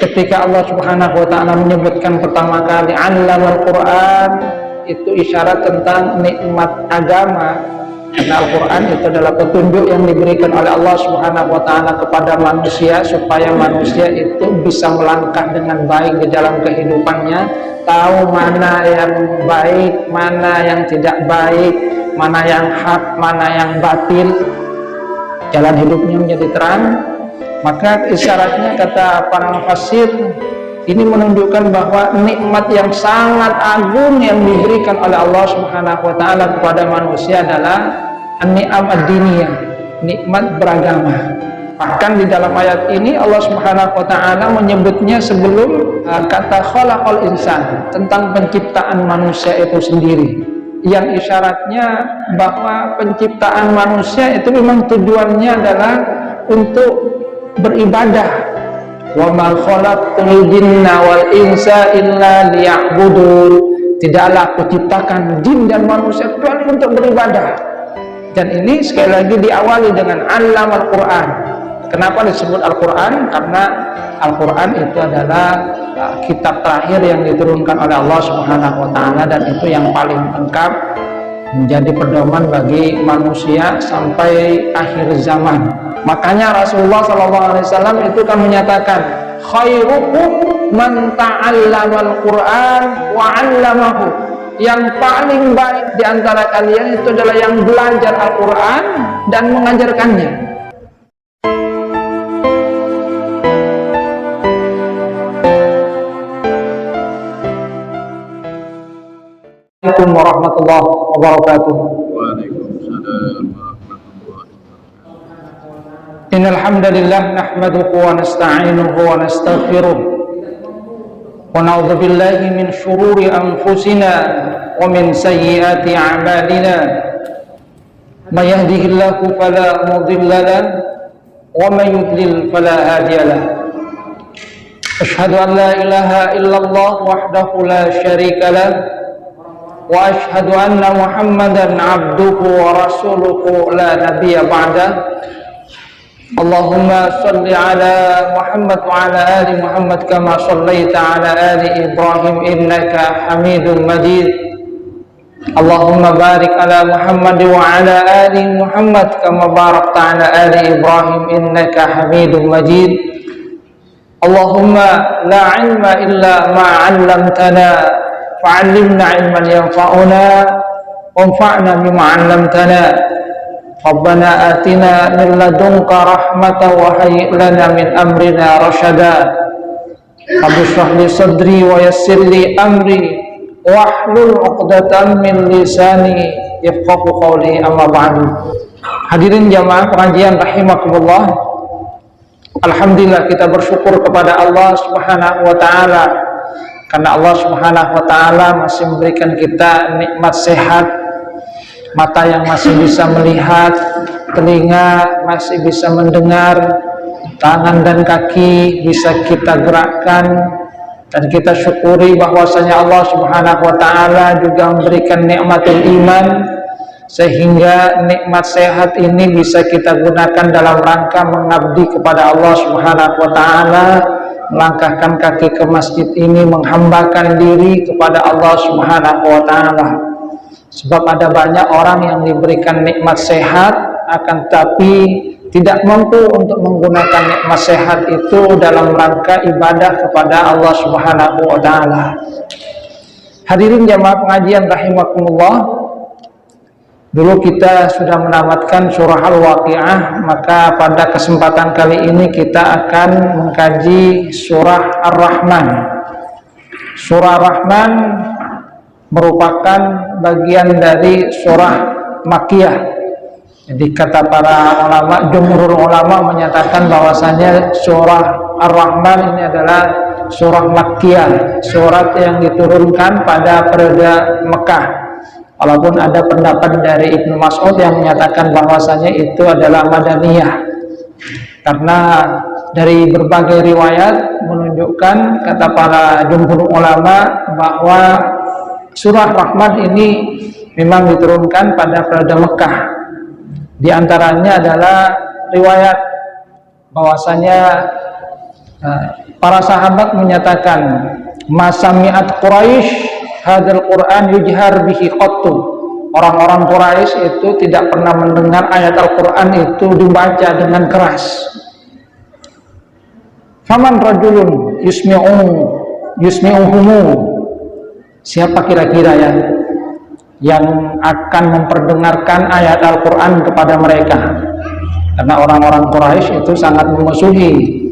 ketika Allah Subhanahu wa taala menyebutkan pertama kali 'allamal Qur'an, itu isyarat tentang nikmat agama, karena Al-Quran itu adalah petunjuk yang diberikan oleh Allah Subhanahu wa taala kepada manusia supaya manusia itu bisa melangkah dengan baik di dalam kehidupannya, tahu mana yang baik, mana yang tidak baik, mana yang hak, mana yang batil, jalan hidupnya menjadi terang. Maka isyaratnya, kata para mufassir, ini menunjukkan bahwa nikmat yang sangat agung yang diberikan oleh Allah Subhanahu wa taala kepada manusia adalah an-ni'am ad-diniyah, nikmat beragama. Bahkan di dalam ayat ini Allah Subhanahu wa taala menyebutnya sebelum kata khalaqal insan, tentang penciptaan manusia itu sendiri, yang isyaratnya bahwa penciptaan manusia itu memang tujuannya adalah untuk beribadah. Wa ma khalaqtul jinna wal insa illa liya'budun. Tidaklah aku ciptakan jin dan manusia kecuali untuk beribadah. Dan ini sekali lagi diawali dengan 'allamal Qur'an. Kenapa disebut Al-Quran? Karena Al-Quran itu adalah kitab terakhir yang diturunkan oleh Allah Subhanahu wa taala, dan itu yang paling lengkap, menjadi pedoman bagi manusia sampai akhir zaman. Makanya Rasulullah SAW itu kan menyatakan, khairukum man ta'allamal Qur'an wa 'allamahu. Yang paling baik di antara kalian itu adalah yang belajar Al-Quran dan mengajarkannya. Assalamualaikum warahmatullahi wabarakatuh. Waalaikumsalam warahmatullahi wabarakatuh. Innal hamdalillah nahmaduhu wa nasta'inuhu wa nastaghfiruh wa na'udzu billahi min shururi anfusina wa min sayyiati a'malina. May yahdihillahu fala mudilla lahu wa may yudlil fala hadiya lahu. Asyhadu an la ilaha illallah wahdahu la syarika lahu wa asyhadu anna Muhammadan abduhu wa rasuluhu la nabiyya ba'da. Allahumma salli ala Muhammad wa ala ali Muhammad kama sallaita ala ali Ibrahim innaka Hamidum Majid. Allahumma barik ala Muhammad wa ala ali Muhammad kama barakta ala ali Ibrahim innaka Hamidum Majid. Allahumma la ilma illa ma 'allamtana fa'allimna ilman yanfa'una wanfa'na bima 'allamtana. Rabbana atina min ladunka rahmatan wa hayyi' lana min amrina rasyada. Rabbi shrah li sadri wa yassir li amri wahlul 'uqdatam min lisani yafqahu qawli, amma ba'du. Hadirin jamaah pengajian rahimakumullah. Alhamdulillah, kita bersyukur kepada Allah Subhanahu wa taala karena Allah Subhanahu wa taala masih memberikan kita nikmat sehat, mata yang masih bisa melihat, telinga masih bisa mendengar, tangan dan kaki bisa kita gerakkan, dan kita syukuri bahwasanya Allah Subhanahu wa taala juga memberikan nikmatul iman, sehingga nikmat sehat ini bisa kita gunakan dalam rangka mengabdi kepada Allah Subhanahu wa taala, melangkahkan kaki ke masjid ini, menghambakan diri kepada Allah Subhanahu wa taala. Sebab ada banyak orang yang diberikan nikmat sehat akan tapi tidak mampu untuk menggunakan nikmat sehat itu dalam rangka ibadah kepada Allah Subhanahu wa taala. Hadirin jamaah pengajian rahimakumullah, dulu kita sudah menamatkan surah Al-Waqi'ah, maka pada kesempatan kali ini kita akan mengkaji surah Ar-Rahman. Surah Ar-Rahman merupakan bagian dari surah Makkiyah. Jadi kata para ulama, jumhur ulama menyatakan bahwasanya surah Ar-Rahman ini adalah surah Makkiyah, surat yang diturunkan pada periode Mekah. Walaupun ada pendapat dari Ibnu Mas'ud yang menyatakan bahwasanya itu adalah Madaniyah, karena dari berbagai riwayat menunjukkan, kata para jumhur ulama, bahwa surah Rahman ini memang diturunkan pada periode Mekah. Di antaranya adalah riwayat bahwasanya Para sahabat menyatakan, masami'at Quraisy hadzal Quran yujhar bihi qattu. Orang-orang Quraisy itu tidak pernah mendengar ayat Al-Quran itu dibaca dengan keras. Faman rajulun yusmi'uhumu, siapa kira-kira ya yang akan memperdengarkan ayat Al-Quran kepada mereka? Karena orang-orang Quraisy itu sangat memusuhi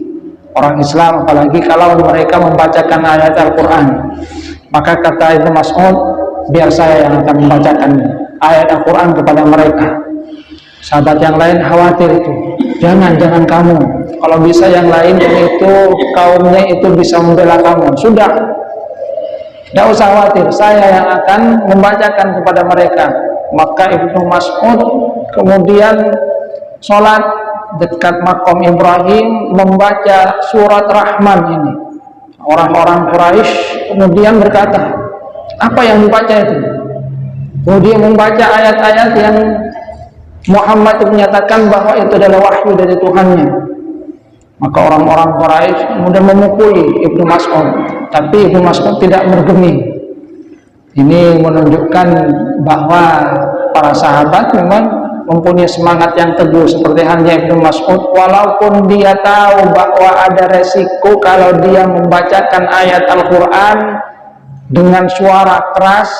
orang Islam, apalagi kalau mereka membacakan ayat Al-Quran. Maka kata Ibnu Mas'ud, biar saya yang akan membacakan ayat Al-Quran kepada mereka. Sahabat yang lain khawatir itu, jangan kamu, kalau bisa yang lain yang itu kaumnya itu bisa membela kamu. Sudah, tidak usah khawatir, saya yang akan membacakan kepada mereka. Maka Ibnu Mas'ud kemudian sholat dekat makom Ibrahim membaca surat Rahman ini. Orang-orang Quraisy kemudian berkata, apa yang dibaca itu? Kemudian membaca ayat-ayat yang Muhammad menyatakan bahwa itu adalah wahyu dari Tuhannya. Maka orang-orang Quraisy kemudian memukuli Ibnu Mas'ud, tapi Ibnu Mas'ud tidak bergeming. Ini menunjukkan bahwa para sahabat memang mempunyai semangat yang teguh seperti halnya Ibnu Mas'ud, walaupun dia tahu bahwa ada resiko kalau dia membacakan ayat Al-Quran dengan suara keras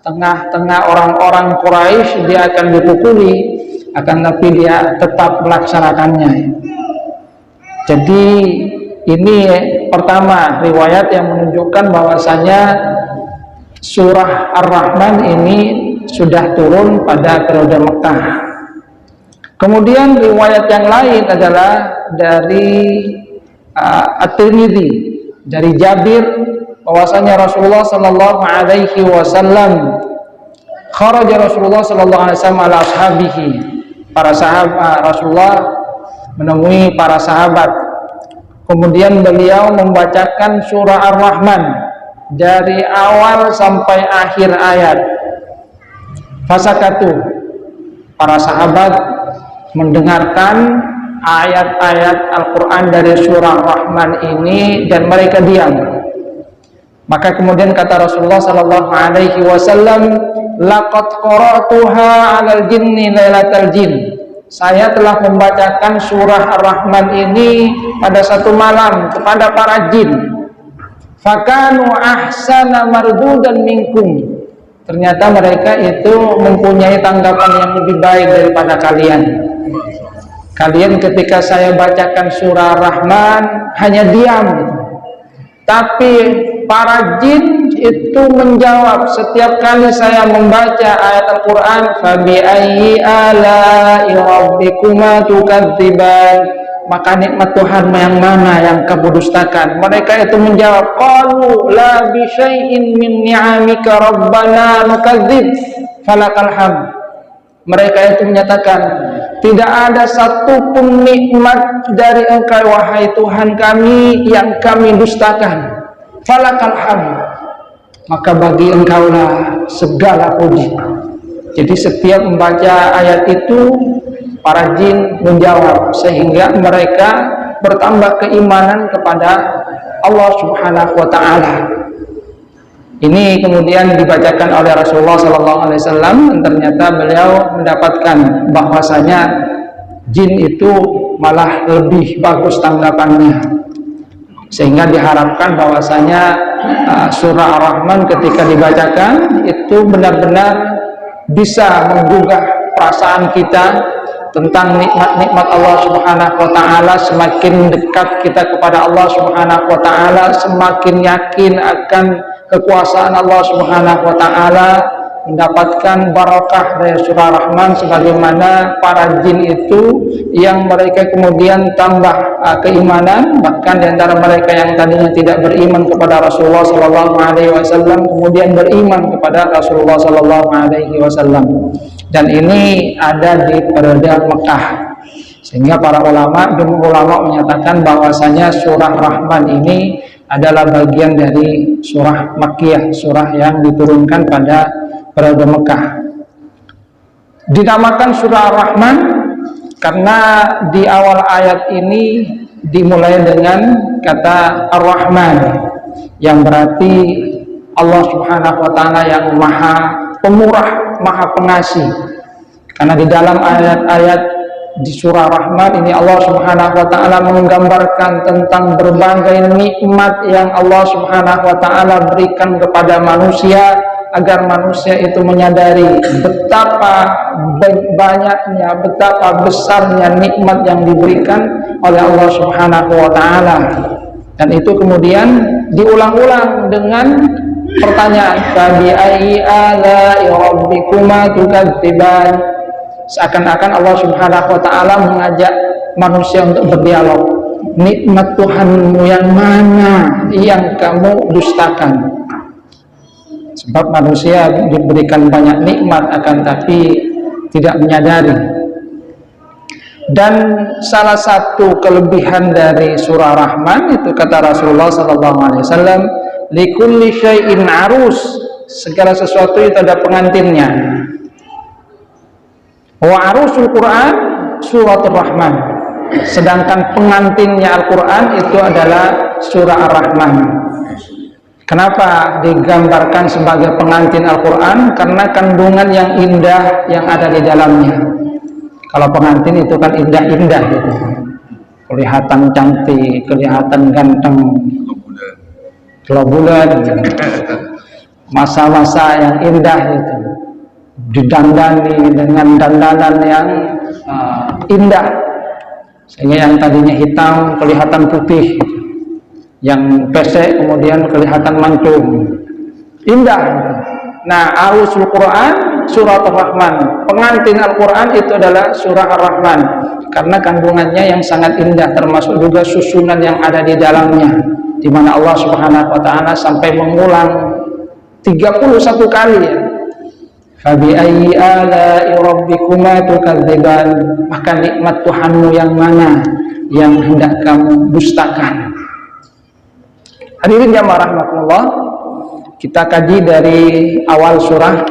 tengah-tengah orang-orang Quraisy, dia akan dipukuli, akan tapi dia tetap melaksanakannya. Jadi ini pertama riwayat yang menunjukkan bahwasanya surah Ar-Rahman ini sudah turun pada periode Mekah. Kemudian riwayat yang lain adalah dari At-Tirmidzi, dari Jabir, bahwasanya Rasulullah sallallahu alaihi wasallam kharaja Rasulullah sallallahu alaihi wasallam ala ashabihi. Para sahabat Rasulullah menemui para sahabat. Kemudian beliau membacakan surah Ar-Rahman dari awal sampai akhir ayat. Fasakatu, para sahabat mendengarkan ayat-ayat Al-Quran dari surah Rahman ini dan mereka diam. Maka kemudian kata Rasulullah sallallahu alaihi wasallam, laqad qara'tuha 'alal jinni lailatal jin. Saya telah membacakan surah Ar-Rahman ini pada satu malam kepada para jin. Fakanu ahsana mardudan minkum. Ternyata mereka itu mempunyai tanggapan yang lebih baik daripada kalian. Kalian ketika saya bacakan surah Rahman hanya diam gitu. Tapi para jin itu menjawab setiap kali saya membaca ayat Al-Quran, fabi ayyi ala'i rabbikuma tukadziban, maka nikmat Tuhan yang mana yang kamu dustakan? Mereka itu menjawab, qalu la bi syai'in min ni'amika rabbana nukadzib falakal hamd. Mereka itu menyatakan, tidak ada satupun nikmat dari Engkau wahai Tuhan kami yang kami dustakan. Falakal hamd, maka bagi Engkaulah segala puji. Jadi setiap membaca ayat itu para jin menjawab, sehingga mereka bertambah keimanan kepada Allah Subhanahu wa ta'ala. Ini kemudian dibacakan oleh Rasulullah SAW, dan ternyata beliau mendapatkan bahwasanya jin itu malah lebih bagus tanggapannya, sehingga diharapkan bahwasanya surah Ar-Rahman ketika dibacakan itu benar-benar bisa menggugah perasaan kita tentang nikmat-nikmat Allah Subhanahu wa ta'ala. Semakin dekat kita kepada Allah Subhanahu wa ta'ala, semakin yakin akan kekuasaan Allah Subhanahu wa ta'ala, mendapatkan barakah dari surah Rahman, sebagaimana para jin itu yang mereka kemudian tambah keimanan, bahkan diantara mereka yang tadinya tidak beriman kepada Rasulullah Sallallahu Alaihi Wasallam kemudian beriman kepada Rasulullah Sallallahu Alaihi Wasallam. Dan ini ada di periode Mekah, sehingga para ulama, jumhur ulama menyatakan bahwasanya surah Rahman ini adalah bagian dari surah Makkiyah, surah yang diturunkan pada periode Mekah. Dinamakan surah Ar-Rahman karena di awal ayat ini dimulai dengan kata Ar-Rahman, yang berarti Allah Subhanahu wa taala yang Maha Pemurah, Maha Pengasih. Karena di dalam ayat-ayat di surah Rahman ini Allah Subhanahu wa taala menggambarkan tentang berbagai nikmat yang Allah Subhanahu wa taala berikan kepada manusia, agar manusia itu menyadari betapa banyaknya, betapa besarnya nikmat yang diberikan oleh Allah Subhanahu wa taala. Dan itu kemudian diulang-ulang dengan pertanyaan, fabi ayyi ala'i rabbikuma tukadziban. Seakan-akan Allah Subhanahu wa taala mengajak manusia untuk berdialog. Nikmat Tuhanmu yang mana yang kamu dustakan? Sebab manusia diberikan banyak nikmat akan tapi tidak menyadari. Dan salah satu kelebihan dari surah Rahman itu kata Rasulullah SAW, likulli syai'in arus, segala sesuatu itu ada pengantinnya. Wa arusul Quran suratul Rahman, sedangkan pengantinnya Al-Quran itu adalah surah Ar-Rahman. Kenapa digambarkan sebagai pengantin Al-Quran? Karena kandungan yang indah yang ada di dalamnya. Kalau pengantin itu kan indah-indah gitu, kelihatan cantik, kelihatan ganteng, bulan, masa-masa yang indah itu, didandani dengan dandanan yang indah, sehingga yang tadinya hitam kelihatan putih, yang pesek kemudian kelihatan mancung, indah gitu. Nah, arusul Quran surah Ar-Rahman, pengantin Al-Quran itu adalah surah Ar-Rahman, karena kandungannya yang sangat indah, termasuk juga susunan yang ada di dalamnya, di mana Allah Subhanahu wa taala sampai mengulang 31 kali ya. Fabi ayyi ala'i rabbikuma tukadziban, maka nikmat Tuhanmu yang mana yang hendak kamu dustakan. Hadirin jamaah rahmatullah, kita kaji dari awal surah.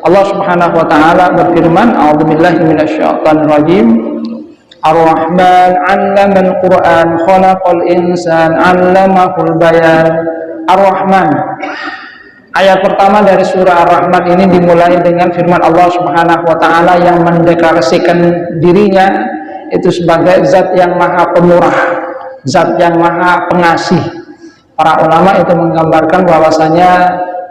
Allah Subhanahu wa taala berfirman, a'udzubillahi minasyaitonir rajim. Ar-Rahman 'allamal Qur'an, khalaqal insan 'allamahul bayan. Ar-Rahman. Ayat pertama dari surah Ar-Rahman ini dimulai dengan firman Allah Subhanahu wa taala yang mendeklarasikan dirinya itu sebagai zat yang maha pemurah, zat yang maha pengasih. Para ulama itu menggambarkan bahwasanya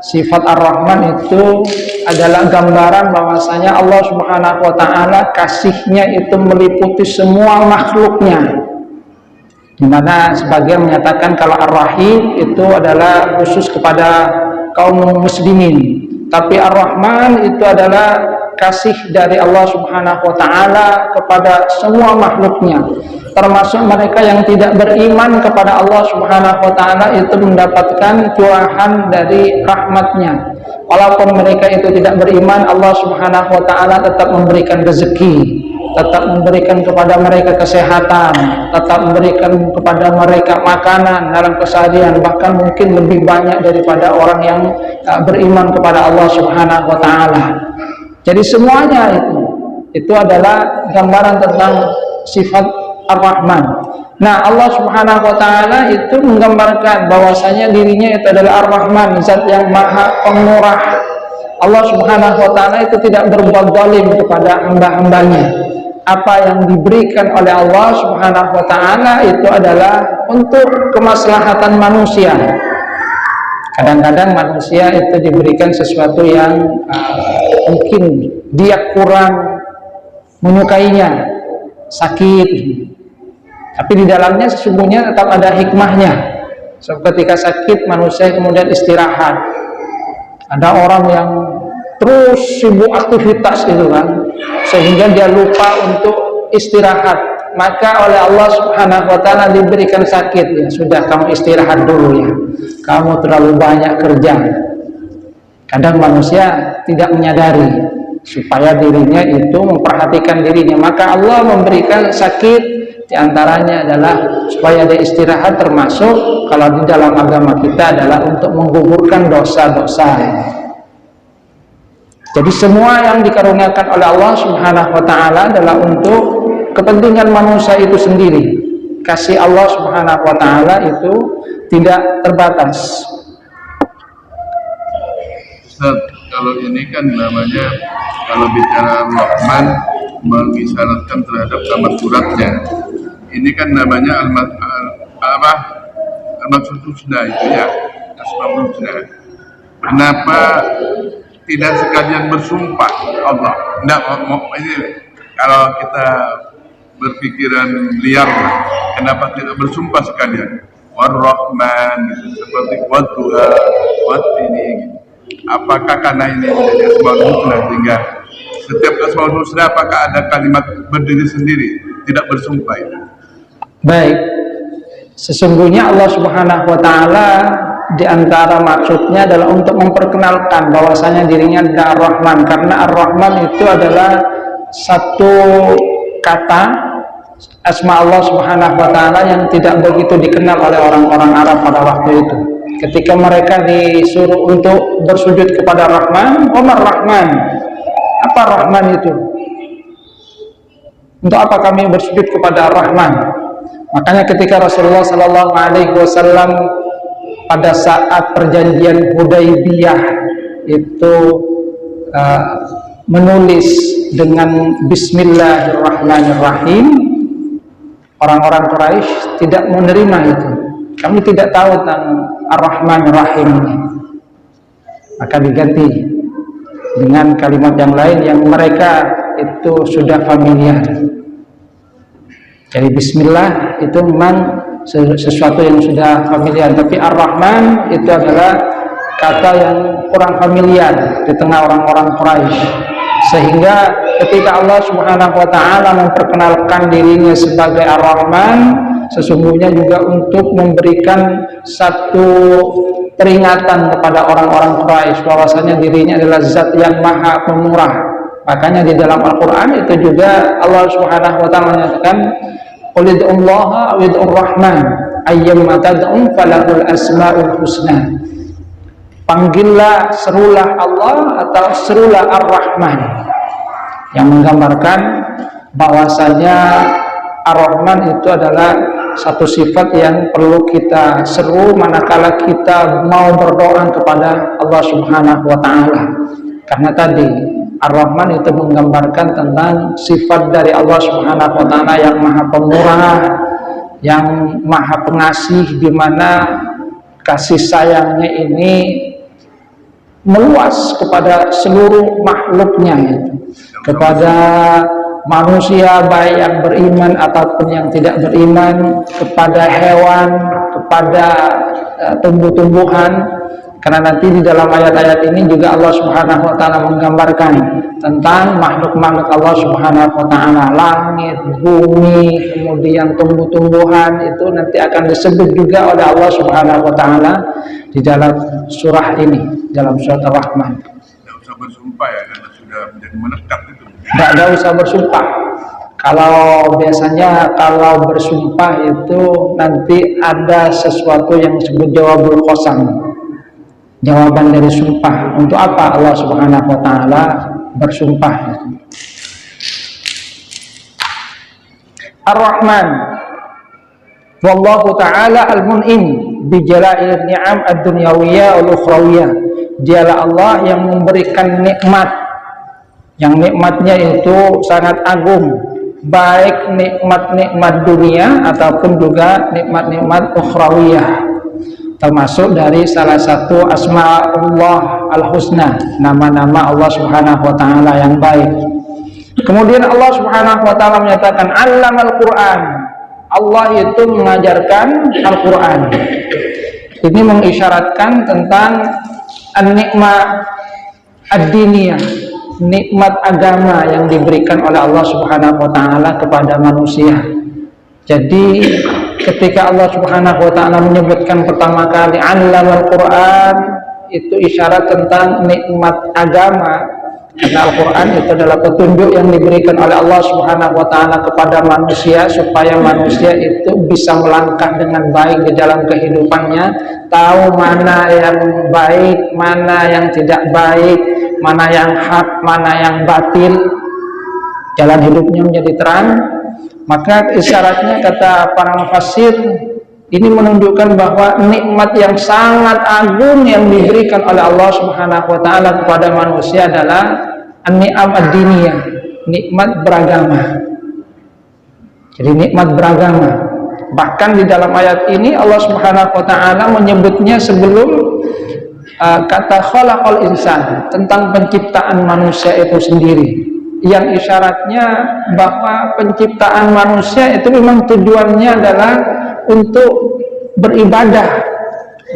sifat Ar-Rahman itu adalah gambaran bahwasanya Allah Subhanahu wa taala kasihnya itu meliputi semua makhluknya. Di mana sebagian menyatakan kalau Ar-Rahim itu adalah khusus kepada kaum muslimin, tapi Ar-Rahman itu adalah kasih dari Allah Subhanahu wa taala kepada semua makhluknya, termasuk mereka yang tidak beriman kepada Allah Subhanahu wa taala itu mendapatkan curahan dari rahmatnya. Walaupun mereka itu tidak beriman, Allah Subhanahu wa taala tetap memberikan rezeki, tetap memberikan kepada mereka kesehatan, tetap memberikan kepada mereka makanan dalam keseharian, bahkan mungkin lebih banyak daripada orang yang beriman kepada Allah Subhanahu wa taala. Jadi semuanya itu adalah gambaran tentang sifat Ar-Rahman. Nah, Allah Subhanahu wa taala itu menggambarkan bahwasanya dirinya itu adalah Ar-Rahman, zat yang maha pemurah. Allah Subhanahu wa taala itu tidak berbuat zalim kepada hamba-hambanya. Apa yang diberikan oleh Allah Subhanahu wa taala itu adalah untuk kemaslahatan manusia. Kadang-kadang manusia itu diberikan sesuatu yang mungkin dia kurang menyukainya, sakit, tapi di dalamnya sesungguhnya tetap ada hikmahnya. So, ketika sakit manusia kemudian istirahat. Ada orang yang terus sibuk aktivitas itu kan, sehingga dia lupa untuk istirahat. Maka oleh Allah Subhanahu wa taala diberikan sakit, ya sudah kamu istirahat dulu ya, kamu terlalu banyak kerja. Kadang manusia tidak menyadari supaya dirinya itu memperhatikan dirinya, maka Allah memberikan sakit, diantaranya adalah supaya dia istirahat, termasuk kalau di dalam agama kita adalah untuk menggugurkan dosa-dosa. Jadi semua yang dikaruniakan oleh Allah Subhanahu wa taala adalah untuk kepentingan manusia itu sendiri. kasih Allah Subhanahu wa taala itu tidak terbatas. Ustaz, kalau ini kan namanya, kalau bicara Rahman mengisyaratkan terhadap nama suratnya, ini kan namanya Al-Maksud Husna itu ya, Asmaul Husna. Kenapa tidak sekalian bersumpah Allah? Tidak, ini kalau kita berpikiran liar, kenapa tidak bersumpah sekalian? War-Rahman gitu, seperti Wadduha, Wad ini gitu. Apakah karena ini menjadi Asmaul Husna sehingga setiap Asmaul Husna apakah ada kalimat berdiri sendiri, tidak bersumpah itu? Baik, sesungguhnya Allah Subhanahu wa taala di antara maksudnya adalah untuk memperkenalkan bahwasanya dirinya adalah Ar-Rahman, karena Ar-Rahman itu adalah satu kata asma Allah Subhanahu wa taala yang tidak begitu dikenal oleh orang-orang Arab pada waktu itu. Ketika mereka disuruh untuk bersujud kepada Rahman, Omar Rahman, apa Rahman itu? Untuk apa kami bersujud kepada Rahman? Makanya ketika Rasulullah Sallallahu Alaihi Wasallam pada saat perjanjian Hudaybiyah itu menulis dengan Bismillahirrahmanirrahim, orang-orang Quraisy tidak menerima itu. Kami tidak tahu tentang Ar-Rahman-Rahim ini. Maka diganti dengan kalimat yang lain yang mereka itu sudah familiar. Jadi Bismillah itu memang sesuatu yang sudah familiar, tapi Ar-Rahman itu adalah kata yang kurang familiar di tengah orang-orang Quraisy. Sehingga ketika Allah Subhanahu wa taala memperkenalkan dirinya sebagai Ar-Rahman, sesungguhnya juga untuk memberikan satu peringatan kepada orang-orang Quraisy bahwasanya dirinya adalah zat yang maha pemurah. Makanya di dalam Al-Qur'an itu juga Allah Subhanahu wa taala menyatakan qul ud'ullaha aw ud'ur rahman ayyamma tad'u falahul asmaul husna. Panggillah, serulah Allah atau serulah Ar-Rahman, yang menggambarkan bahwasanya Ar-Rahman itu adalah satu sifat yang perlu kita seru manakala kita mau berdoa kepada Allah Subhanahu wa taala. Karena tadi Ar-Rahman itu menggambarkan tentang sifat dari Allah Subhanahu wa taala yang maha pemurah, yang maha pengasih, di mana kasih sayangnya ini meluas kepada seluruh makhluknya, kepada manusia baik yang beriman ataupun yang tidak beriman, kepada hewan, kepada tumbuh-tumbuhan. Karena nanti di dalam ayat-ayat ini juga Allah Subhanahu wa taala menggambarkan tentang makhluk-makhluk Allah Subhanahu wa taala, langit, bumi, kemudian tumbuh-tumbuhan, itu nanti akan disebut juga oleh Allah Subhanahu wa taala di dalam surah ini, dalam surat Ar-Rahman. Tidak usah bersumpah ya, karena sudah menjadi melekat itu. Tidak usah bersumpah. Kalau biasanya kalau bersumpah itu nanti ada sesuatu yang disebut jawabul qasam, jawaban dari sumpah. Untuk apa Allah Subhanahu wa taala bersumpah? Ar-Rahman wallahu taala al-mun'im bi jala'il ni'am ad-dunyawiyah wal ukhrawiyah. Dialah Allah yang memberikan nikmat, yang nikmatnya itu sangat agung, baik nikmat-nikmat dunia ataupun juga nikmat-nikmat ukhrawiyah, termasuk dari salah satu asma'ullah al-husna, nama-nama Allah Subhanahu wa taala yang baik. Kemudian Allah Subhanahu wa taala menyatakan allamal Qur'an, Allah itu mengajarkan Al-Qur'an. Ini mengisyaratkan tentang an-nikmah ad-diniyah, nikmat agama yang diberikan oleh Allah Subhanahu wa taala kepada manusia. Jadi ketika Allah Subhanahu wa taala menyebutkan pertama kali allamal Qur'an, itu isyarat tentang nikmat agama, karena Al-Qur'an itu adalah petunjuk yang diberikan oleh Allah Subhanahu wa taala kepada manusia supaya manusia itu bisa melangkah dengan baik di dalam kehidupannya, tahu mana yang baik, mana yang tidak baik, mana yang hak, mana yang batil. Jalan hidupnya menjadi terang. Maka isyaratnya kata para mufassir, ini menunjukkan bahwa nikmat yang sangat agung yang diberikan oleh Allah Subhanahu wa taala kepada manusia adalah an-ni'am ad-diniyah, nikmat beragama. Jadi nikmat beragama. Bahkan di dalam ayat ini Allah Subhanahu wa taala menyebutnya sebelum kata khalaqal insan, tentang penciptaan manusia itu sendiri. Yang isyaratnya bahwa penciptaan manusia itu memang tujuannya adalah untuk beribadah.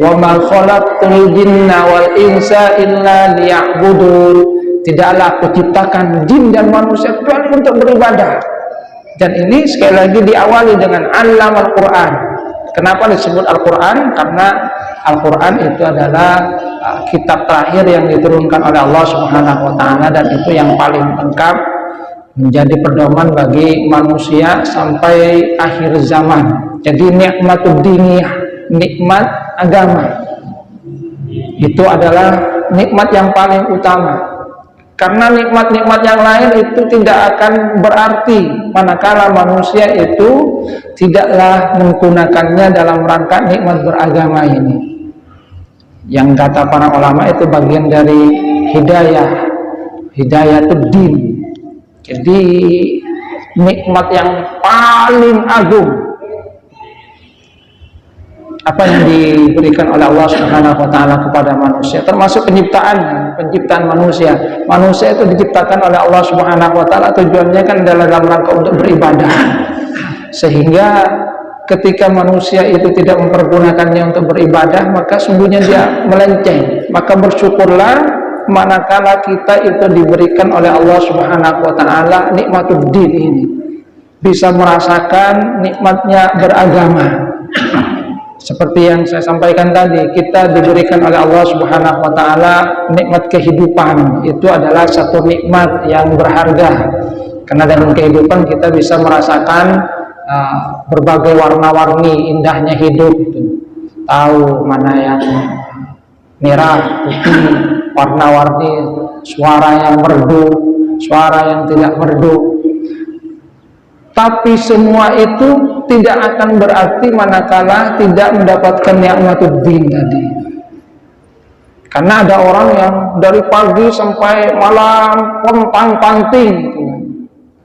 Wa ma khalaqtul jinna wal insa illa liya'budun. Tidaklah aku ciptakan jin dan manusia kecuali untuk beribadah. Dan ini sekali lagi diawali dengan Allamal Quran. Kenapa disebut Al-Quran? Karena Al-Quran itu adalah kitab terakhir yang diturunkan oleh Allah Subhanahu wa taala, dan itu yang paling lengkap, menjadi pedoman bagi manusia sampai akhir zaman. Jadi nikmatud diniyah, nikmat agama, itu adalah nikmat yang paling utama. Karena nikmat-nikmat yang lain itu tidak akan berarti manakala manusia itu tidaklah menggunakannya dalam rangka nikmat beragama ini. Yang kata para ulama itu bagian dari hidayatud din. Jadi nikmat yang paling agung apa yang diberikan oleh Allah Subhanahu wa taala kepada manusia, termasuk penciptaan manusia. Manusia itu diciptakan oleh Allah Subhanahu wa taala, tujuannya kan adalah dalam rangka untuk beribadah. Sehingga ketika manusia itu tidak mempergunakannya untuk beribadah, maka sungguhnya dia melenceng. Maka bersyukurlah manakala kita itu diberikan oleh Allah Subhanahu wa taala nikmatud din ini, bisa merasakan nikmatnya beragama. Seperti yang saya sampaikan tadi, kita diberikan oleh Allah Subhanahu wa taala nikmat kehidupan. Itu adalah satu nikmat yang berharga. Karena dalam kehidupan kita bisa merasakan berbagai warna-warni indahnya hidup. Tahu mana yang merah, putih, warna-warni, suara yang merdu, suara yang tidak merdu. Tapi semua itu tidak akan berarti manakala tidak mendapatkan nikmatud din tadi. Karena ada orang yang dari pagi sampai malam pontang-panting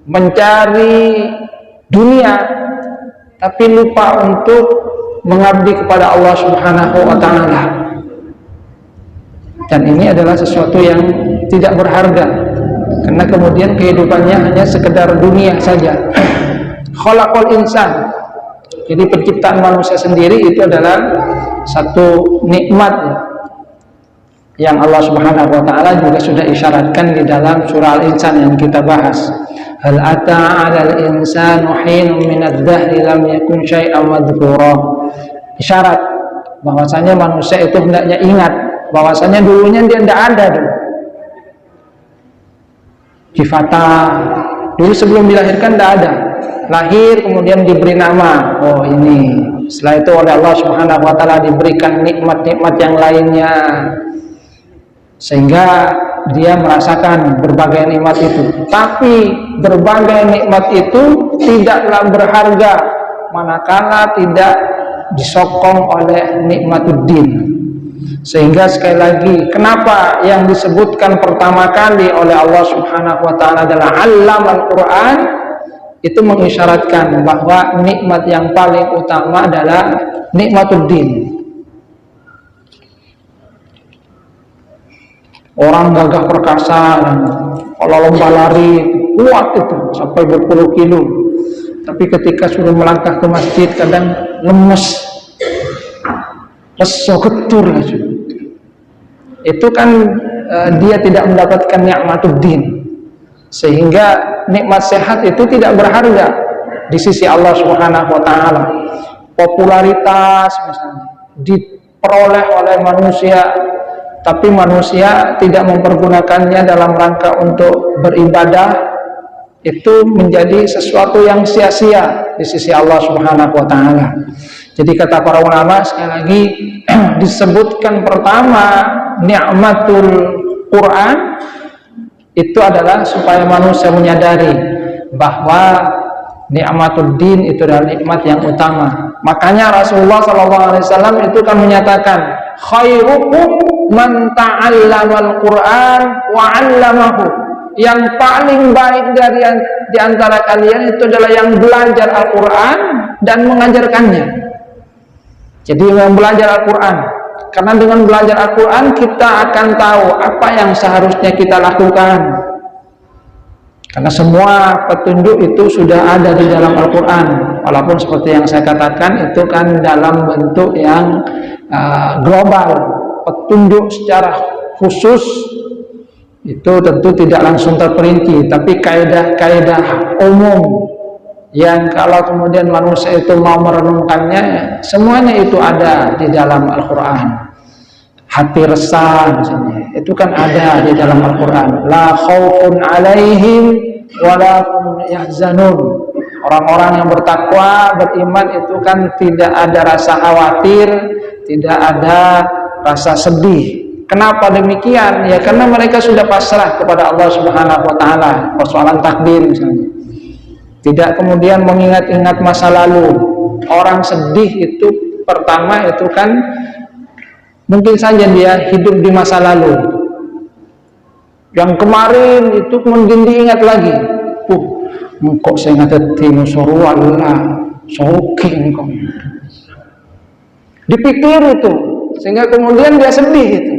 mencari dunia, tapi lupa untuk mengabdi kepada Allah Subhanahu wa taala. Dan ini adalah sesuatu yang tidak berharga, karena kemudian kehidupannya hanya sekedar dunia saja. Khalaqal insan, jadi penciptaan manusia sendiri itu adalah satu nikmat yang Allah Subhanahu wa taala juga sudah isyaratkan di dalam surah Al-Insan yang kita bahas. Hal ata 'alal insani hinun minadh dhahri lam yakun syai'an madhkura. Isyarat bahwasanya manusia itu hendaknya ingat bahwasanya dulunya dia tidak ada dulu. Kifata, dulu sebelum dilahirkan tidak ada. Lahir kemudian diberi nama, oh ini. Setelah itu oleh Allah Subhanahu wa taala diberikan nikmat-nikmat yang lainnya, sehingga dia merasakan berbagai nikmat itu. Tapi berbagai nikmat itu tidaklah berharga manakala tidak disokong oleh nikmatuddin. Sehingga sekali lagi, kenapa yang disebutkan pertama kali oleh Allah Subhanahu wa taala adalah Allamal Quran, itu mengisyaratkan bahwa nikmat yang paling utama adalah nikmatuddin. Orang gagah perkasa, kalau lomba lari kuat itu sampai berpuluh kilo, tapi ketika sudah melangkah ke masjid kadang lemes, leso getur aja. Itu kan dia tidak mendapatkan nikmatuddin, sehingga nikmat sehat itu tidak berharga di sisi Allah Subhanahu wa taala. Popularitas misalnya diperoleh oleh manusia, tapi manusia tidak mempergunakannya dalam rangka untuk beribadah, itu menjadi sesuatu yang sia-sia di sisi Allah Subhanahu wa taala. Jadi kata para ulama, sekali lagi disebutkan pertama nikmatul Quran itu adalah supaya manusia menyadari bahwa Nikmatud din itu adalah nikmat yang utama. Makanya Rasulullah SAW itu kan menyatakan, khairukum man ta'allamal Qur'an wa 'allamahu. Yang paling baik di antara kalian itu adalah yang belajar Al-Qur'an dan mengajarkannya. Jadi yang belajar Al-Qur'an, karena dengan belajar Al-Qur'an kita akan tahu apa yang seharusnya kita lakukan. Karena semua petunjuk itu sudah ada di dalam Al-Quran. Walaupun seperti yang saya katakan itu kan dalam bentuk yang global. Petunjuk secara khusus itu tentu tidak langsung terperinci, tapi kaidah-kaidah umum yang kalau kemudian manusia itu mau merenungkannya, semuanya itu ada di dalam Al-Quran. Hati resah misalnya, itu kan ada di dalam Al-Quran. La khaufun alaihim wa la hum yahzanun. Orang-orang yang bertakwa, beriman itu kan tidak ada rasa khawatir, tidak ada rasa sedih. Kenapa demikian? Ya karena mereka sudah pasrah kepada Allah Subhanahu wa taala, persoalan takdir misalnya. Tidak kemudian mengingat-ingat masa lalu. Orang sedih itu pertama itu kan mungkin saja dia hidup di masa lalu. Yang kemarin itu mungkin diingat lagi. Kok saya ngateti musuh Allah, soking kok. Dipikir itu, sehingga kemudian dia sedih itu.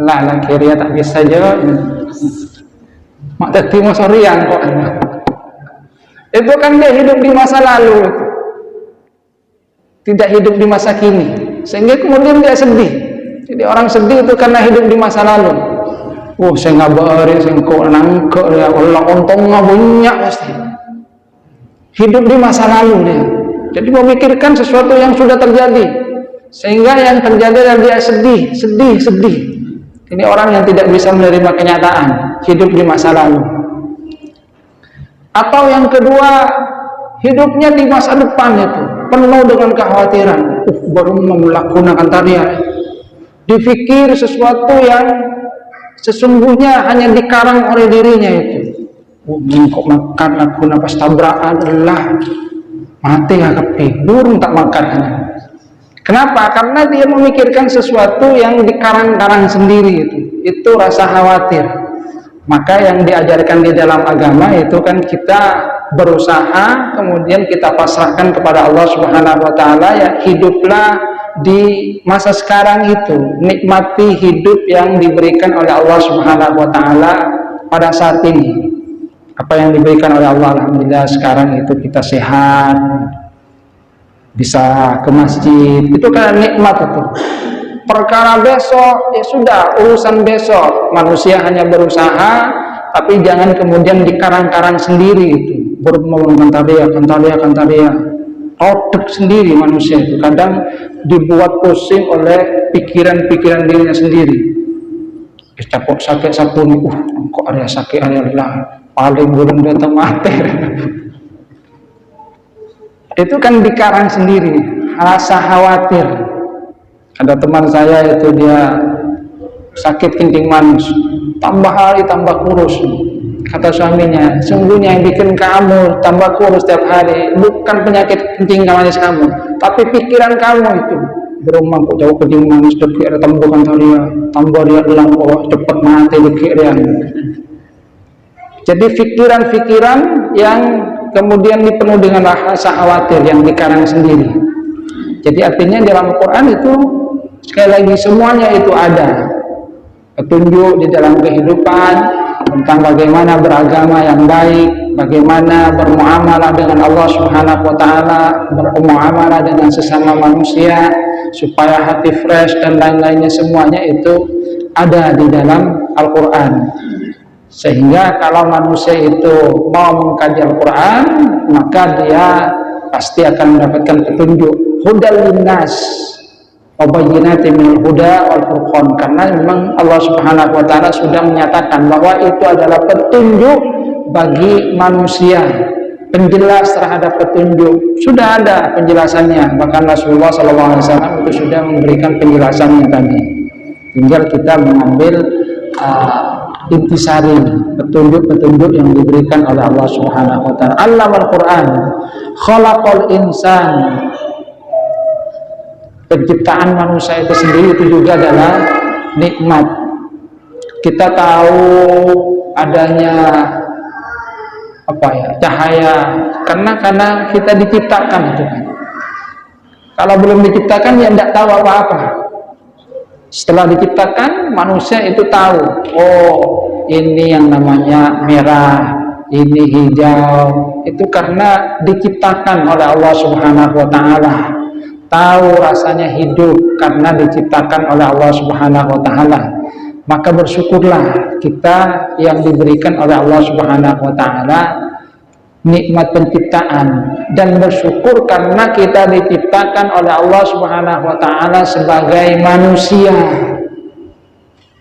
Lah kira tak bisa aja. Mak teti musuh rian kok. Itu kan dia hidup di masa lalu. Tidak hidup di masa kini. Sehingga kemudian dia sedih. Jadi orang sedih itu karena hidup di masa lalu. Saya ngabari, saya kok nangkep ya Allah, untung ngabunya pasti. Hidup di masa lalu dia. Jadi memikirkan sesuatu yang sudah terjadi, sehingga yang terjadi adalah dia sedih. Ini orang yang tidak bisa menerima kenyataan, hidup di masa lalu. Atau yang kedua, hidupnya di masa depan itu penuh dengan kekhawatiran. Baru melakukan tarian, dipikir sesuatu yang sesungguhnya hanya dikarang oleh dirinya itu. Kok makan aku napas tabrakan Allah mati gak kepi, burung tak makan. Kenapa? Karena dia memikirkan sesuatu yang dikarang-karang sendiri itu rasa khawatir. Maka yang diajarkan di dalam agama itu kan kita berusaha, kemudian kita pasrahkan kepada Allah Subhanahu wa taala, ya hiduplah di masa sekarang itu, nikmati hidup yang diberikan oleh Allah Subhanahu wa taala pada saat ini. Apa yang diberikan oleh Allah, alhamdulillah sekarang itu kita sehat, bisa ke masjid, itu kan nikmat itu. Perkara besok ya sudah, urusan besok. Manusia hanya berusaha, tapi jangan kemudian dikarang-karang sendiri itu. Bermengumumkan kantaria. Otak sendiri manusia itu kadang dibuat pusing oleh pikiran-pikiran dirinya sendiri. Capok sakit sapun, kok area sakit area lah, paling belum datang mati. Itu kan dikarang sendiri, rasa khawatir. Ada teman saya itu dia sakit kencing manis, tambah hari tambah kurus. Kata suaminya, sungguhnya yang bikin kamu tambah kurus setiap hari bukan penyakit kencing manis kamu, tapi pikiran kamu itu. Berumah kok jauh kencing manis dekik ada tambukan dia, tambah dia bilang kok cepat mati dekik dia. Jadi pikiran-pikiran yang kemudian dipenuhi dengan rasa khawatir yang dikarang sendiri. Jadi artinya dalam Al-Quran itu sekali lagi semuanya itu ada petunjuk di dalam kehidupan tentang bagaimana beragama yang baik, bagaimana bermuamalah dengan Allah Subhanahu wa taala, bermuamalah dengan sesama manusia supaya hati fresh dan lain-lainnya, semuanya itu ada di dalam Al-Qur'an. Sehingga kalau manusia itu mau mengkaji Al-Qur'an, maka dia pasti akan mendapatkan petunjuk. Hudal linnas wa bayyinatin minal huda wal furqan, karena memang Allah Subhanahu wa taala sudah menyatakan bahwa itu adalah petunjuk bagi manusia, penjelas terhadap petunjuk. Sudah ada penjelasannya, bahkan Rasulullah SAW itu sudah memberikan penjelasannya tadi. Tinggal kita mengambil intisari, petunjuk-petunjuk yang diberikan oleh Allah Subhanahu wa taala. Allamal Quran, khalaqal insan. Penciptaan manusia itu sendiri itu juga adalah nikmat. Kita tahu adanya cahaya karena kita diciptakan itu kan. Kalau belum diciptakan ya tidak tahu apa-apa. Setelah diciptakan manusia itu tahu, oh ini yang namanya merah, ini hijau. Itu karena diciptakan oleh Allah Subhanahu wa taala. Tahu rasanya hidup karena diciptakan oleh Allah Subhanahu wa taala. Maka bersyukurlah kita yang diberikan oleh Allah Subhanahu wa taala nikmat penciptaan, dan bersyukur karena kita diciptakan oleh Allah Subhanahu wa taala sebagai manusia,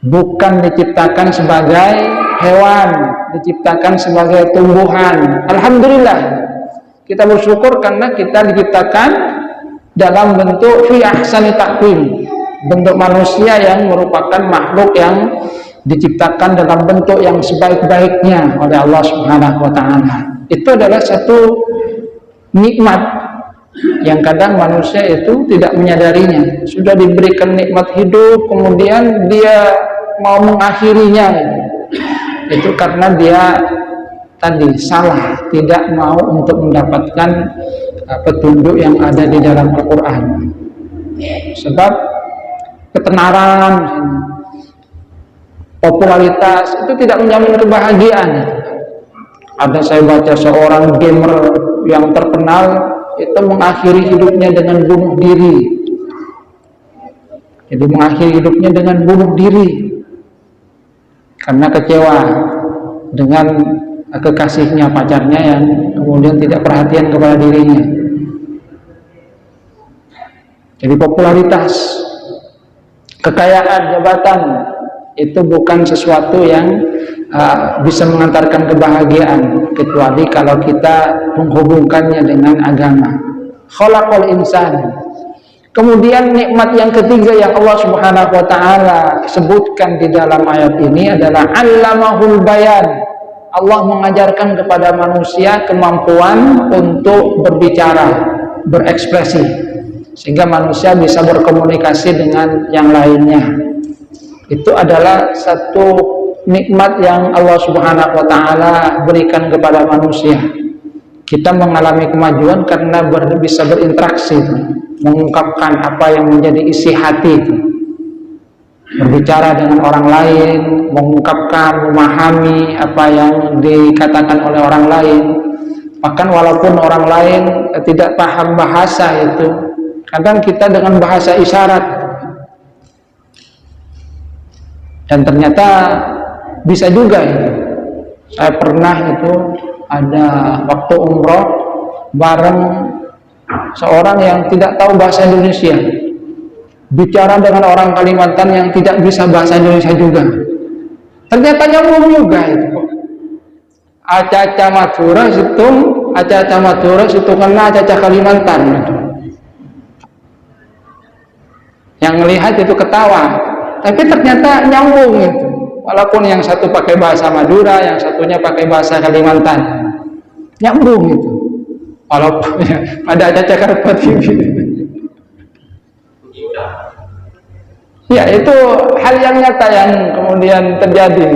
bukan diciptakan sebagai hewan, diciptakan sebagai tumbuhan. Alhamdulillah kita bersyukur karena kita diciptakan dalam bentuk fi ahsani taqwim, bentuk manusia yang merupakan makhluk yang diciptakan dalam bentuk yang sebaik-baiknya oleh Allah Subhanahu wa taala. Itu adalah satu nikmat yang kadang manusia itu tidak menyadarinya. Sudah diberikan nikmat hidup, kemudian dia mau mengakhirinya. Itu karena dia tadi salah, tidak mau untuk mendapatkan petunjuk yang ada di dalam Al-Quran. Sebab ketenaran, popularitas itu tidak menjamin kebahagiaan. Ada saya baca seorang gamer yang terkenal itu mengakhiri hidupnya dengan bunuh diri. Jadi mengakhiri hidupnya dengan bunuh diri karena kecewa dengan kekasihnya, pacarnya yang kemudian tidak perhatian kepada dirinya. Jadi popularitas, kekayaan, jabatan itu bukan sesuatu yang bisa mengantarkan kebahagiaan, kecuali kalau kita menghubungkannya dengan agama. Khalaqal insan. Kemudian nikmat yang ketiga yang Allah Subhanahu wa taala sebutkan di dalam ayat ini adalah allamahul bayan. Allah mengajarkan kepada manusia kemampuan untuk berbicara, berekspresi, sehingga manusia bisa berkomunikasi dengan yang lainnya. Itu adalah satu nikmat yang Allah Subhanahu wa taala berikan kepada manusia. Kita mengalami kemajuan karena bisa berinteraksi, mengungkapkan apa yang menjadi isi hati, berbicara dengan orang lain, mengungkapkan, memahami apa yang dikatakan oleh orang lain. Bahkan walaupun orang lain tidak paham bahasa itu, kadang kita dengan bahasa isyarat, dan ternyata bisa juga itu. Saya pernah itu ada waktu umroh bareng seorang yang tidak tahu bahasa Indonesia, bicara dengan orang Kalimantan yang tidak bisa bahasa Indonesia juga. Ternyata nyambung juga itu. Acaca Madura situ kena acaca Kalimantan itu. Yang melihat itu ketawa, tapi ternyata nyambung itu. Walaupun yang satu pakai bahasa Madura, yang satunya pakai bahasa Kalimantan, nyambung itu. Walaupun ada acaca Karpat TV. Ya, itu hal yang nyata yang kemudian terjadi.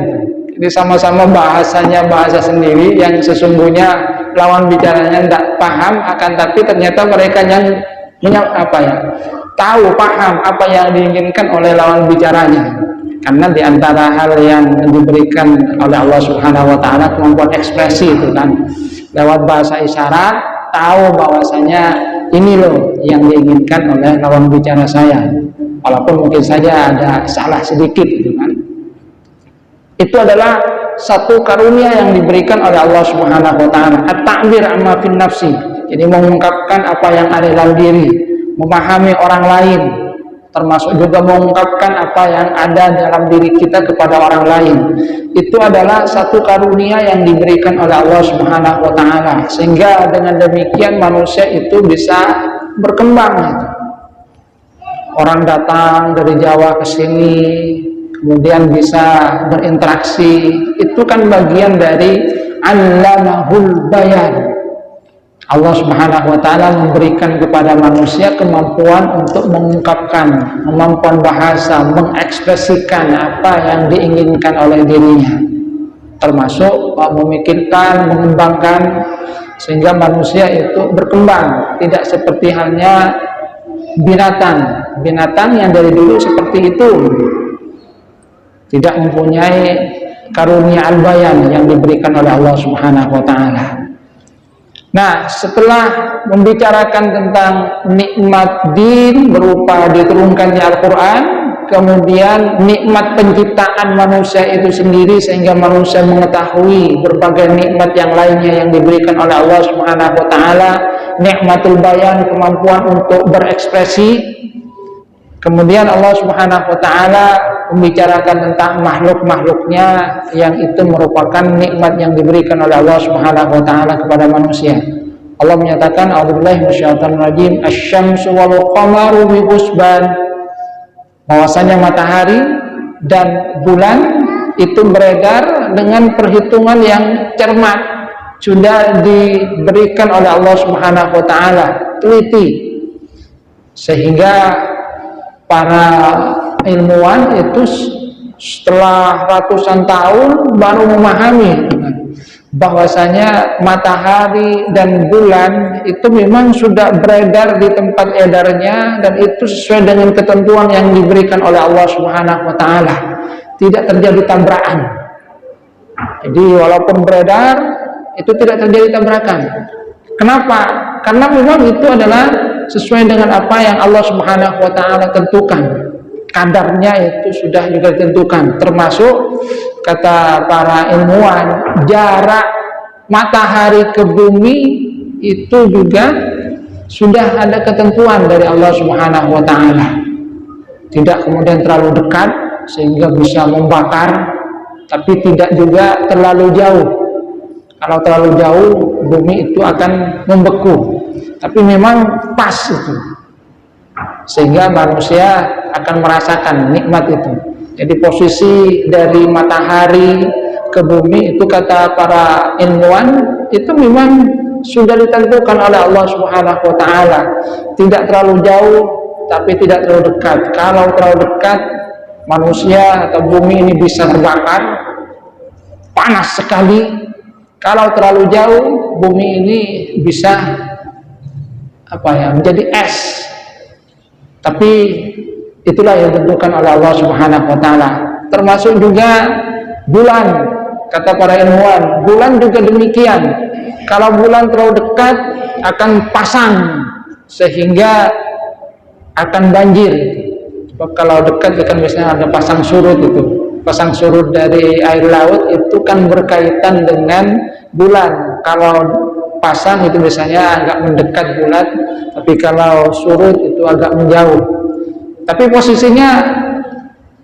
Jadi sama-sama bahasanya bahasa sendiri yang sesungguhnya lawan bicaranya tidak paham, akan tapi ternyata mereka yang tahu, paham apa yang diinginkan oleh lawan bicaranya. Karena diantara hal yang diberikan oleh Allah Subhanahu wa taala kemampuan ekspresi itu kan, lewat bahasa isyarat tahu bahwasanya ini loh yang diinginkan oleh lawan bicara saya. Walaupun mungkin saja ada salah sedikit gitu kan. Itu adalah satu karunia yang diberikan oleh Allah Subhanahu wa taala, at-ta'bir amma fin nafsi. Jadi mengungkapkan apa yang ada dalam diri, memahami orang lain, termasuk juga mengungkapkan apa yang ada dalam diri kita kepada orang lain. Itu adalah satu karunia yang diberikan oleh Allah Subhanahu wa taala, sehingga dengan demikian manusia itu bisa berkembang. Orang datang dari Jawa ke sini, kemudian bisa berinteraksi, itu kan bagian dari allamahul bayan. Allah Subhanahu wa taala memberikan kepada manusia kemampuan untuk mengungkapkan, kemampuan bahasa, mengekspresikan apa yang diinginkan oleh dirinya, termasuk memikirkan, mengembangkan, sehingga manusia itu berkembang, tidak seperti halnya binatang yang dari dulu seperti itu, tidak mempunyai karunia al-bayan yang diberikan oleh Allah Subhanahu wa taala. Nah, setelah membicarakan tentang nikmat din berupa diturunkannya Al-Quran, kemudian nikmat penciptaan manusia itu sendiri sehingga manusia mengetahui berbagai nikmat yang lainnya yang diberikan oleh Allah Subhanahu wa taala, nikmatul bayan, kemampuan untuk berekspresi. Kemudian Allah Subhanahu wa taala membicarakan tentang makhluk-makhluknya yang itu merupakan nikmat yang diberikan oleh Allah Subhanahu wa taala kepada manusia. Allah menyatakan, a'udzubillahi minasyaitonir rajim, asy-syamsu wal qamaru bi husban, bahwasanya matahari dan bulan itu beredar dengan perhitungan yang cermat, sudah diberikan oleh Allah Subhanahu wa taala, teliti, sehingga para ilmuwan itu setelah ratusan tahun baru memahami bahwasanya matahari dan bulan itu memang sudah beredar di tempat edarnya, dan itu sesuai dengan ketentuan yang diberikan oleh Allah Subhanahu wa taala, tidak terjadi tabrakan. Jadi walaupun beredar itu tidak terjadi tabrakan. Kenapa? Karena memang itu adalah sesuai dengan apa yang Allah Subhanahu wa taala tentukan. Kadarnya itu sudah juga ditentukan, termasuk kata para ilmuwan, jarak matahari ke bumi itu juga sudah ada ketentuan dari Allah Subhanahu wa taala. Tidak kemudian terlalu dekat sehingga bisa membakar, tapi tidak juga terlalu jauh. Kalau terlalu jauh, bumi itu akan membeku. Tapi memang pas itu, sehingga manusia akan merasakan nikmat itu. Jadi posisi dari matahari ke bumi itu kata para ilmuwan itu memang sudah ditentukan oleh Allah Subhanahu wa taala. Tidak terlalu jauh tapi tidak terlalu dekat. Kalau terlalu dekat, manusia atau bumi ini bisa terbakar, panas sekali. Kalau terlalu jauh, bumi ini bisa menjadi es. Tapi itulah yang ditentukan oleh Allah Subhanahu wa taala. Termasuk juga bulan, kata para ilmuwan, bulan juga demikian. Kalau bulan terlalu dekat akan pasang sehingga akan banjir. Sebab kalau dekat kan biasanya ada pasang surut itu. Pasang surut dari air laut itu kan berkaitan dengan bulan. Kalau pasang itu biasanya agak mendekat bulan, tapi kalau surut itu agak menjauh. Tapi posisinya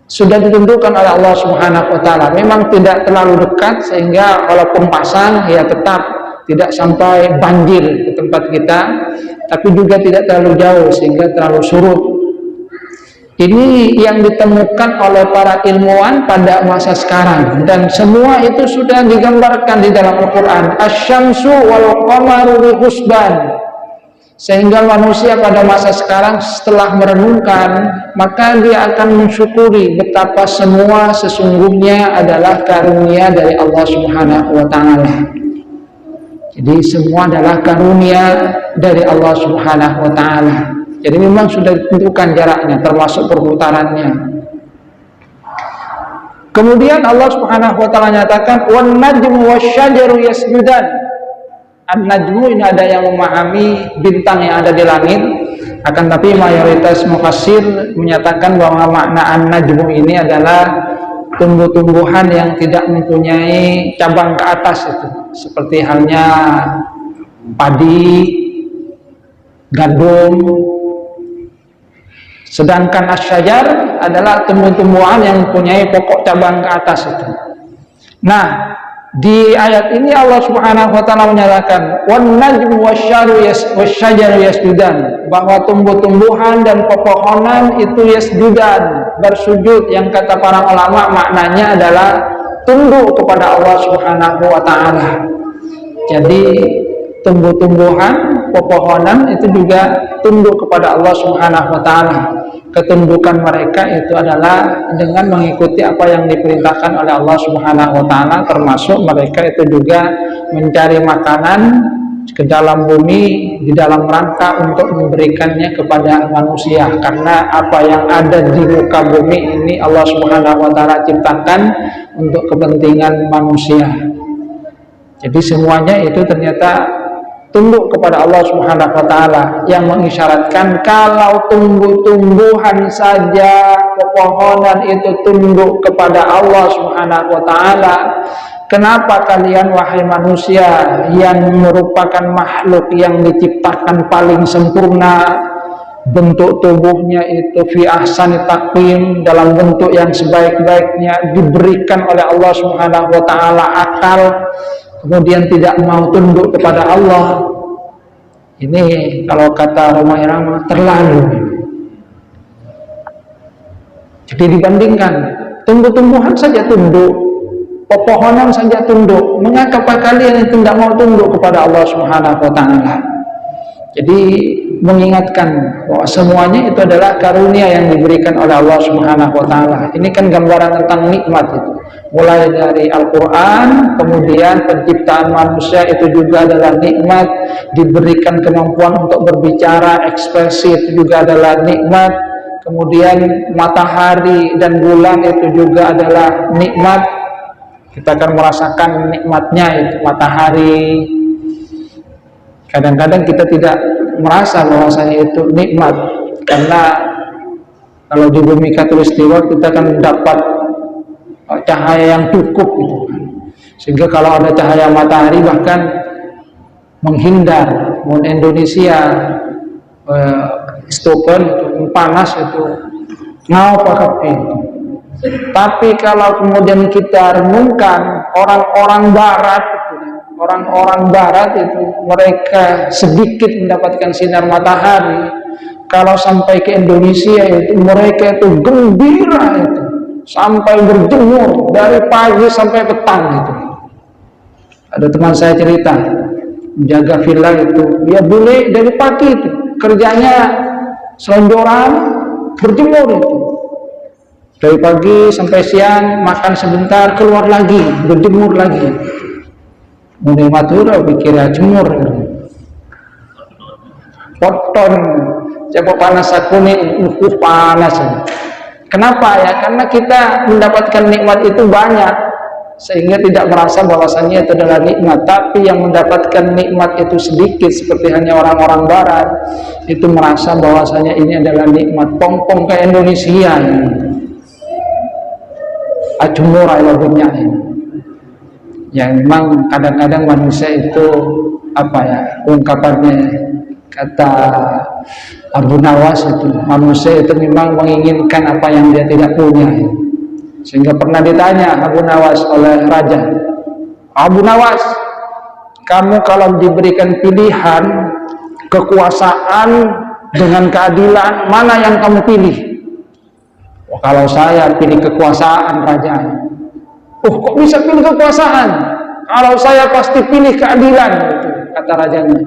sudah ditentukan oleh Allah Subhanahu wa taala. Memang tidak terlalu dekat sehingga walaupun pasang ya tetap tidak sampai banjir di tempat kita, tapi juga tidak terlalu jauh sehingga terlalu surut. Ini yang ditemukan oleh para ilmuwan pada masa sekarang, dan semua itu sudah digambarkan di dalam Al-Quran. Asy-syamsu wal qamaru bi husban. Sehingga manusia pada masa sekarang setelah merenungkan, maka dia akan mensyukuri betapa semua sesungguhnya adalah karunia dari Allah Subhanahu wa taala. Jadi semua adalah karunia dari Allah Subhanahu wa taala. Jadi memang sudah ditentukan jaraknya, termasuk perputarannya. Kemudian Allah Subhanahu wa taala nyatakan, "Wan najmu wasyajaru yasjudan." An-najmu ini ada yang memahami bintang yang ada di langit, akan tapi mayoritas mufassir menyatakan bahwa makna an-najmu ini adalah tumbuh-tumbuhan yang tidak mempunyai cabang ke atas itu, seperti halnya padi, gandum. Sedangkan asyajar adalah tumbuh-tumbuhan yang mempunyai pokok cabang ke atas itu. Nah, Di ayat ini Allah Subhanahu wa taala menyatakan wan najmu wasyajaru yasjudan, bahwa tumbuh-tumbuhan dan pepohonan itu yasjudan, bersujud, yang kata para ulama maknanya adalah tunduk kepada Allah Subhanahu wa taala. Jadi tumbuh-tumbuhan, pepohonan itu juga tunduk kepada Allah Subhanahu wa taala. Ketundukan mereka itu adalah dengan mengikuti apa yang diperintahkan oleh Allah Subhanahu wa taala, termasuk mereka itu juga mencari makanan ke dalam bumi di dalam rangka untuk memberikannya kepada manusia, karena apa yang ada di muka bumi ini Allah Subhanahu wa taala ciptakan untuk kepentingan manusia. Jadi semuanya itu ternyata tunduk kepada Allah Subhanahu wa taala, yang mengisyaratkan kalau tumbuh-tumbuhan saja, pepohonan itu tunduk kepada Allah Subhanahu wa taala, kenapa kalian wahai manusia yang merupakan makhluk yang diciptakan paling sempurna, bentuk tubuhnya itu fi ahsani taqwim, dalam bentuk yang sebaik-baiknya, diberikan oleh Allah Subhanahu wa taala akal, kemudian tidak mau tunduk kepada Allah? Ini kalau kata Roma Irama terlalu. Jadi dibandingkan tumbuh-tumbuhan saja tunduk, pepohonan saja tunduk, mengapa kalian itu tidak mau tunduk kepada Allah Subhanahu wa taala? Jadi mengingatkan bahwa semuanya itu adalah karunia yang diberikan oleh Allah Subhanahu wa taala. Ini kan gambaran tentang nikmat itu. Mulai dari Al-Quran, kemudian penciptaan manusia itu juga adalah nikmat, diberikan kemampuan untuk berbicara, ekspresi itu juga adalah nikmat, kemudian matahari dan bulan itu juga adalah nikmat. Kita akan merasakan nikmatnya itu matahari. Kadang-kadang kita tidak merasa bahwasanya itu nikmat, karena kalau di bumi Khatulistiwa kita akan dapat cahaya yang cukup gitu kan. Sehingga kalau ada cahaya matahari bahkan menghindar. Mau Indonesia stopen itu panas itu mau pakai itu. Tapi kalau kemudian kita renungkan orang-orang barat itu, orang-orang barat itu mereka sedikit mendapatkan sinar matahari, kalau sampai ke Indonesia itu mereka itu gembira itu, sampai berjemur dari pagi sampai petang gitu. Ada teman saya cerita menjaga villa itu, dia boleh dari pagi itu kerjanya selonjoran berjemur itu, dari pagi sampai siang, makan sebentar keluar lagi berjemur lagi. Mulai matura pikirnya jemur poton coba panas aku nih panas. Kenapa ya? Karena kita mendapatkan nikmat itu banyak, sehingga tidak merasa bahwasannya itu adalah nikmat. Tapi yang mendapatkan nikmat itu sedikit, seperti hanya orang-orang barat, itu merasa bahwasanya ini adalah nikmat. Pong-pong ke Indonesia ini acumura lagunya ini. Yang memang kadang-kadang manusia itu apa ya, ungkapannya kata Abu Nawas itu, manusia itu memang menginginkan apa yang dia tidak punya. Sehingga pernah ditanya Abu Nawas oleh raja, Abu Nawas, kamu kalau diberikan pilihan kekuasaan dengan keadilan, mana yang kamu pilih? Oh, kalau saya pilih kekuasaan, raja. Oh, kok bisa pilih kekuasaan? Kalau saya pasti pilih keadilan, gitu, kata rajanya.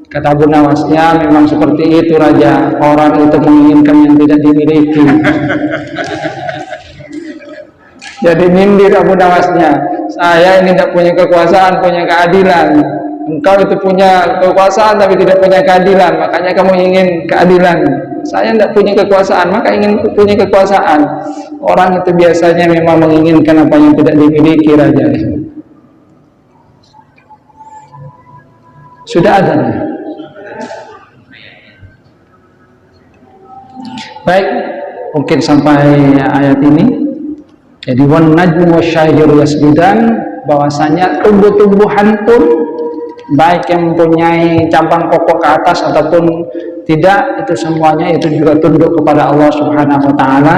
Kata Abu Nawas, ya memang seperti itu raja, orang itu menginginkan yang tidak dimiliki. Jadi nyindir Abu Nawasnya, saya ini tidak punya kekuasaan, punya keadilan. Engkau itu punya kekuasaan tapi tidak punya keadilan, makanya kamu ingin keadilan. Saya tidak punya kekuasaan, maka ingin punya kekuasaan. Orang itu biasanya memang menginginkan apa yang tidak dimiliki, raja. Sudah ada. Baik, mungkin sampai ayat ini. Jadi wan najmu wasyajaru yasjudan, bahwasanya tumbuh-tumbuhan pun baik yang mempunyai cabang pokok ke atas ataupun tidak, itu semuanya itu juga tunduk kepada Allah Subhanahu wa taala,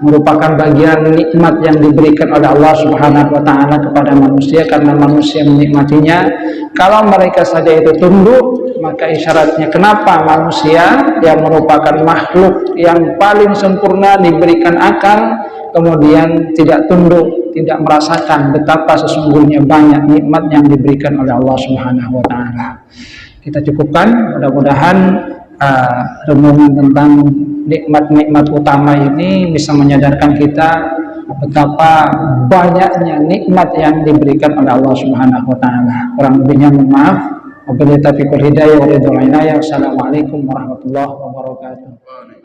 merupakan bagian nikmat yang diberikan oleh Allah Subhanahu wa taala kepada manusia karena manusia menikmatinya. Kalau mereka saja itu tunduk, maka isyaratnya kenapa manusia yang merupakan makhluk yang paling sempurna diberikan akal kemudian tidak tunduk, tidak merasakan betapa sesungguhnya banyak nikmat yang diberikan oleh Allah Subhanahu wa taala. Kita cukupkan, mudah-mudahan renungan tentang nikmat-nikmat utama ini bisa menyadarkan kita betapa banyaknya nikmat yang diberikan oleh Allah Subhanahu wa taala. Kurang lebihnya mohon maaf. Wabillahi taufiq wal hidayah. Assalamualaikum warahmatullahi wabarakatuh.